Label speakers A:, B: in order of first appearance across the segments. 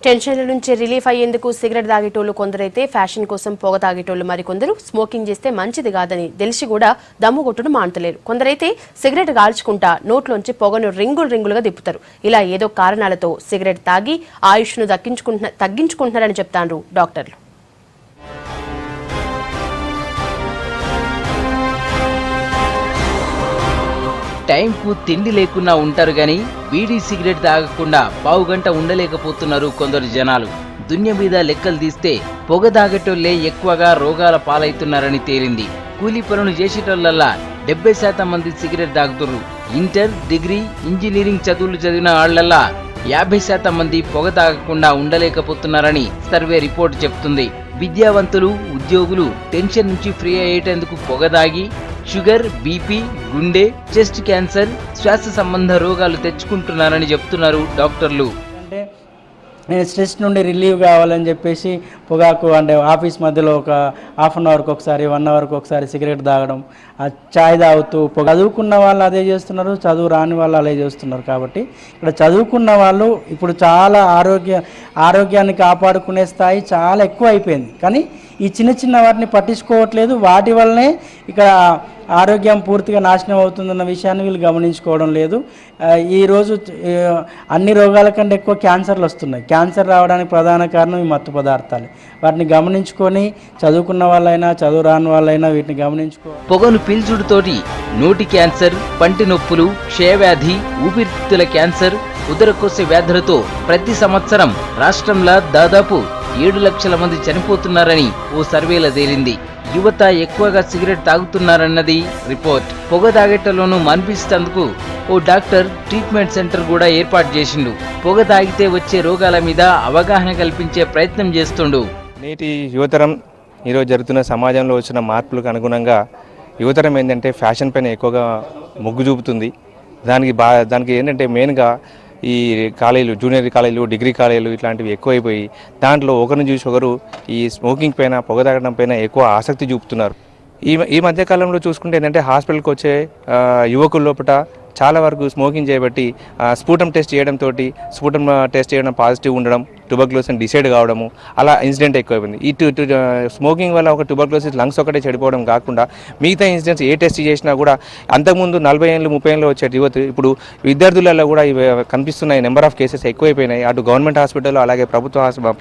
A: టెన్షన్ల నుంచి రిలీఫ్ అయ్యేందుకు సిగరెట్ తాగేటోళ్లు కొందరైతే ఫ్యాషన్ కోసం పొగ తాగేటోళ్లు మరికొందరు స్మోకింగ్ చేస్తే మంచిది కాదని తెలిసి కూడా దమ్ము కొట్టును మానుతలేరు. కొందరైతే సిగరెట్ కాల్చుకుంటా నోట్లోంచి పొగను రింగులుగా తిప్పుతారు. ఇలా ఏదో కారణాలతో సిగరెట్ తాగి ఆయుష్ను తగ్గించుకుంటున్నారని చెప్తారు డాక్టర్లు.
B: టైంకు తిండి లేకున్నా ఉంటారు గాని బీడీ సిగరెట్ తాగకుండా పావుగంట ఉండలేకపోతున్నారు కొందరు జనాలు. దున్య మీద లెక్కలు తీస్తే పొగ తాగేటోళ్లే ఎక్కువగా రోగాల పాలవుతున్నారని తేలింది. కూలీ పనులు చేసేటోళ్లల్లా 70% మంది సిగరెట్ తాగుతున్నారు. ఇంటర్, డిగ్రీ, ఇంజనీరింగ్ చదువులు చదివిన వాళ్లల్లా 50% మంది పొగ తాగకుండా ఉండలేకపోతున్నారని సర్వే రిపోర్ట్ చెప్తుంది. విద్యావంతులు, ఉద్యోగులు టెన్షన్ నుంచి ఫ్రీ అయ్యేటందుకు పొగ తాగి షుగర్, బీపీ, గుండె, చెస్ట్ క్యాన్సర్, శ్వాస సంబంధ రోగాలు తెచ్చుకుంటున్నారని చెప్తున్నారు డాక్టర్లు.
C: అంటే నేను స్ట్రెస్ నుండి రిలీవ్ కావాలని చెప్పేసి పొగాకు అంటే ఆఫీస్ మధ్యలో ఒక హాఫ్ అన్ అవర్కి ఒకసారి 1 అవర్కి ఒకసారి సిగరెట్ తాగడం, చాయ్ తాగుతూ చదువుకున్న వాళ్ళు అదే చేస్తున్నారు, చదువు రాని వాళ్ళు అదే చేస్తున్నారు. కాబట్టి ఇక్కడ చదువుకున్న వాళ్ళు ఇప్పుడు చాలా ఆరోగ్యాన్ని కాపాడుకునే స్థాయి చాలా ఎక్కువ అయిపోయింది. కానీ ఈ చిన్న వాటిని పట్టించుకోవట్లేదు. వాటి వల్లనే ఇక్కడ ఆరోగ్యం పూర్తిగా నాశనం అవుతుందన్న విషయాన్ని వీళ్ళు గమనించుకోవడం లేదు. ఈరోజు అన్ని రోగాల కంటే ఎక్కువ క్యాన్సర్లు వస్తున్నాయి. క్యాన్సర్ రావడానికి ప్రధాన కారణం ఈ మత్తు పదార్థాలు. వాటిని గమనించుకొని చదువుకున్న వాళ్ళైనా చదువు రాని వాళ్ళైనా వీటిని
B: పొగను పీల్చుడుతోటి నోటి క్యాన్సర్, పంటి నొప్పులు, క్షయవ్యాధి, ఊపిరితిత్తుల క్యాన్సర్, ఉదరకోశ వ్యాధులతో ప్రతి సంవత్సరం రాష్ట్రంలో దాదాపు 7 లక్షల మంది చనిపోతున్నారని ఓ సర్వేలో తేలింది. యువత ఎక్కువగా సిగరెట్ తాగుతున్నారన్నది రిపోర్ట్. పొగ తాగేటలోనూ మాన్పిస్తేందుకు ఓ డాక్టర్ ట్రీట్మెంట్ సెంటర్ కూడా ఏర్పాటు చేసిండు. పొగ తాగితే వచ్చే రోగాల మీద అవగాహన కల్పించే ప్రయత్నం చేస్తుండు.
D: నేటి యువతరం ఈరోజు జరుగుతున్న సమాజంలో వచ్చిన మార్పులకు అనుగుణంగా యువతరం ఏంటంటే ఫ్యాషన్ పైన ఎక్కువగా మొగ్గు చూపుతుంది. దానికి ఏంటంటే మెయిన్గా ఈ కాలేజీలు, జూనియర్ కాలేజీలు, డిగ్రీ కాలేజీలు ఇట్లాంటివి ఎక్కువైపోయి దాంట్లో ఒకరిని చూసి ఒకరు ఈ స్మోకింగ్ పైన, పొగ తాగడం పైన ఎక్కువ ఆసక్తి చూపుతున్నారు. ఈ మధ్యకాలంలో చూసుకుంటే ఏంటంటే హాస్పిటల్కి వచ్చే యువకుల లోపల చాలా వరకు స్మోకింగ్ చేయబట్టి స్ఫూటం టెస్ట్ చేయడం పాజిటివ్ ఉండడం, ట్యూబర్క్లోసిస్ డిసైడ్ కావడము, అలా ఇన్సిడెంట్ ఎక్కువైపోయింది. ఈ స్మోకింగ్ వల్ల ఒక ట్యూబర్క్లోసిస్ లంగ్స్ ఒకటే చెడిపోవడం కాకుండా మిగతా ఇన్సిడెంట్స్ ఏ టెస్ట్ చేసినా కూడా అంతకుముందు 40 ఏళ్ళు 30 ఏళ్ళు వచ్చే యువత ఇప్పుడు విద్యార్థులలో కూడా ఇవి కనిపిస్తున్నాయి. నెంబర్ ఆఫ్ కేసెస్ ఎక్కువైపోయినాయి. అటు గవర్నమెంట్ హాస్పిటల్లో అలాగే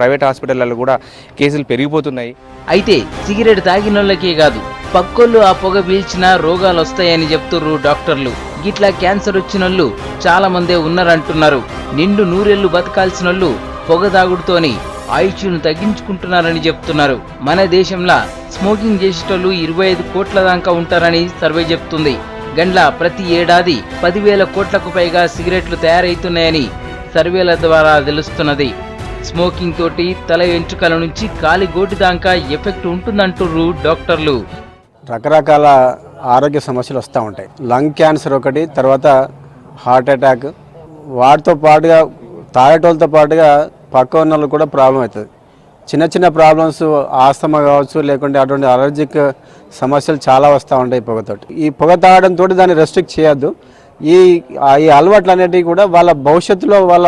D: ప్రైవేట్ హాస్పిటల్లో కూడా కేసులు పెరిగిపోతున్నాయి.
B: అయితే సిగరెట్ తాగినోళ్ళకే కాదు పక్కోళ్ళు ఆ పొగ పీల్చినా రోగాలు వస్తాయని చెప్తుర్రు డాక్టర్లు. గిట్లా క్యాన్సర్ వచ్చినోళ్ళు చాలా మందే ఉన్నారంటున్నారు. నిండు 100 ఏళ్లు బతకాల్సినోళ్ళు పొగ తాగుడుతోని ఆయుష్ను తగ్గించుకుంటున్నారని చెప్తున్నారు. మన దేశంలో స్మోకింగ్ చేసేటోళ్ళు 25 కోట్ల దాకా ఉంటారని సర్వే చెప్తుంది. గండ్ల ప్రతి ఏడాది 10,000 కోట్లకు పైగా సిగరెట్లు తయారవుతున్నాయని సర్వేల ద్వారా తెలుస్తున్నది. స్మోకింగ్ తోటి తల వెంట్రుకల నుంచి కాలి గోటి దాకా ఎఫెక్ట్ ఉంటుందంటుర్రు డాక్టర్లు.
E: రకరకాల ఆరోగ్య సమస్యలు వస్తూ ఉంటాయి. లంగ్ క్యాన్సర్ ఒకటి, తర్వాత హార్ట్ అటాక్, వాటితో పాటుగా తాగేటోళ్ళతో పాటుగా పక్క ఉన్న వాళ్ళు కూడా ప్రాబ్లం అవుతుంది. చిన్న ప్రాబ్లమ్స్, ఆస్తమా కావచ్చు, లేకుంటే అటువంటి అలర్జిక్ సమస్యలు చాలా వస్తూ ఉంటాయి పొగతోటి. ఈ పొగ తాగడంతో దాన్ని రెస్ట్రిక్ట్ చేయొద్దు. ఈ అలవాట్లు అనేటివి కూడా వాళ్ళ భవిష్యత్తులో వాళ్ళ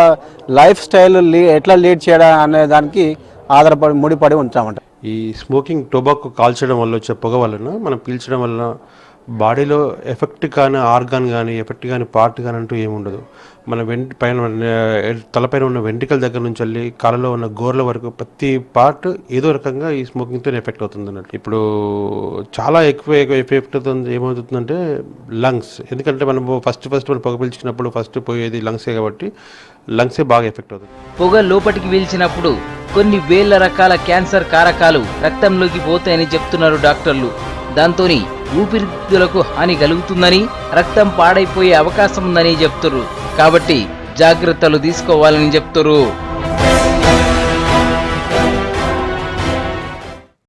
E: లైఫ్ స్టైల్ ఎట్లా లీడ్ చేయడం అనే దానికి ముడిపడి ఉంటామంట.
F: ఈ స్మోకింగ్ టొబాకో కాల్చడం వల్ల వచ్చే పొగ వలన మనం పీల్చడం వలన బాడీలో ఎఫెక్ట్ కానీ ఆర్గాన్ కానీ ఎఫెక్ట్ కానీ పార్ట్ కానీ అంటూ ఏముండదు. మన తలపైన ఉన్న వెంట్రుకల దగ్గర నుంచి వెళ్ళి కాళ్ళలో ఉన్న గోర్ల వరకు ప్రతి పార్ట్ ఏదో రకంగా ఈ స్మోకింగ్తో ఎఫెక్ట్ అవుతుంది అన్నట్టు. ఇప్పుడు చాలా ఎక్కువ ఎఫెక్ట్ అవుతుంది. ఏమవుతుందంటే లంగ్స్, ఎందుకంటే మనం ఫస్ట్ మనం పొగ పీల్చుకున్నప్పుడు ఫస్ట్ పోయేది లంగ్సే కాబట్టి లంగ్సే బాగా ఎఫెక్ట్ అవుతుంది.
B: పొగ లోపలికి పీల్చినప్పుడు కొన్ని వేల రకాల క్యాన్సర్ కారకాలు రక్తంలోకి పోతాయని చెప్తున్నారు డాక్టర్లు. దాంతోని ఊపిరితిత్తులకు హాని కలుగుతుందని, రక్తం పాడైపోయే అవకాశం ఉందని చెప్తున్నారు. కాబట్టి జాగ్రత్తలు తీసుకోవాలని చెప్తున్నారు.